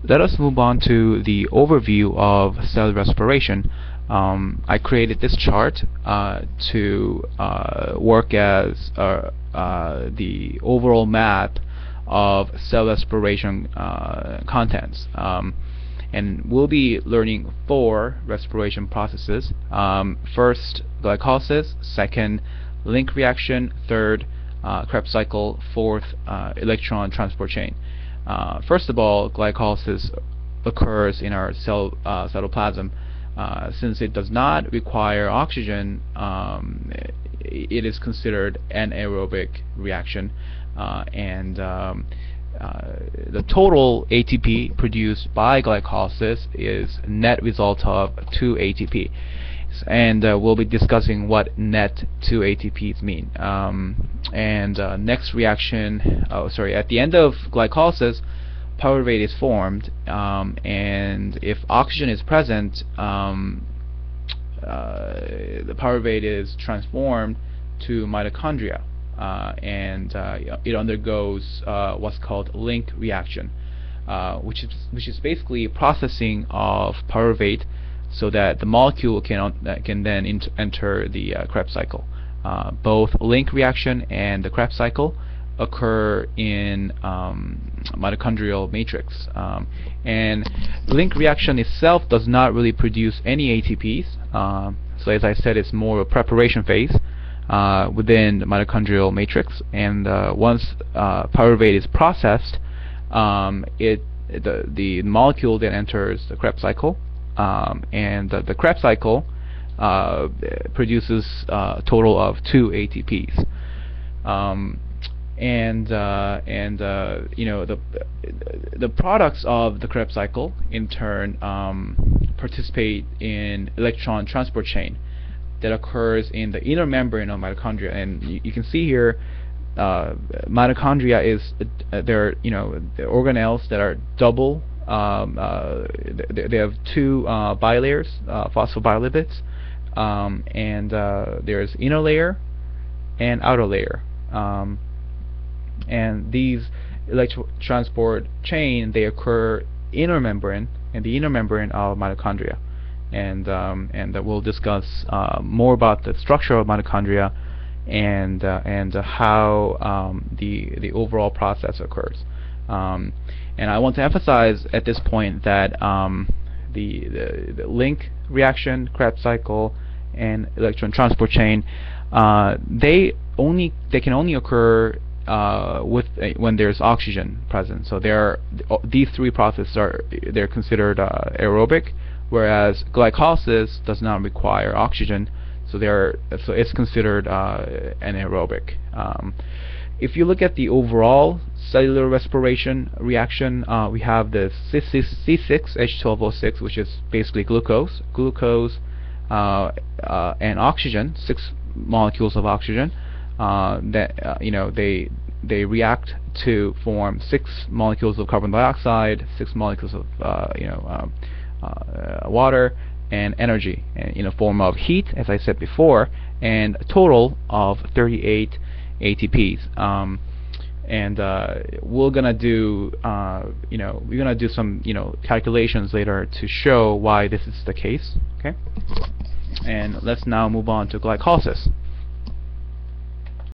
let us move on to the overview of cell respiration. I created this chart to work as the overall map of cell respiration contents. And we'll be learning 4 respiration processes. First, glycolysis. Second, link reaction. Third, Krebs cycle. Fourth, electron transport chain. First of all, glycolysis occurs in our cytoplasm. Since it does not require oxygen, it is considered an anaerobic reaction, and the total ATP produced by glycolysis is net result of 2 ATP. And we'll be discussing what net 2 ATPs mean. Next reaction, at the end of glycolysis, pyruvate is formed, and if oxygen is present, the pyruvate is transformed to mitochondria, and it undergoes what's called link reaction, which is basically processing of pyruvate so that the molecule can then enter the Krebs cycle. Both link reaction and the Krebs cycle occur in mitochondrial matrix, and link reaction itself does not really produce any ATPs. So as I said, it's more a preparation phase within the mitochondrial matrix, and once pyruvate is processed, the molecule then enters the Krebs cycle, and the Krebs cycle produces a total of 2 ATPs. The products of the Krebs cycle in turn participate in electron transport chain that occurs in the inner membrane of mitochondria. And you can see here, mitochondria is they're the organelles that are double. They have 2 bilayers, phospholipids, and there's inner layer and outer layer. And these electron transport chain, they occur inner membrane, in the inner membrane of mitochondria, and we'll discuss more about the structure of mitochondria and how the overall process occurs. And I want to emphasize at this point that the link reaction, Krebs cycle, and electron transport chain, they can only occur when there's oxygen present. So these 3 processes they're considered aerobic, whereas glycolysis does not require oxygen, so it's considered anaerobic. If you look at the overall cellular respiration reaction, we have the C6H12O6, which is basically glucose, and oxygen, 6 molecules of oxygen. That they react to form 6 molecules of carbon dioxide, 6 molecules of water, and energy in a form of heat, as I said before, and a total of 38 ATPs. We're gonna do some calculations later to show why this is the case. Okay, and let's now move on to glycolysis.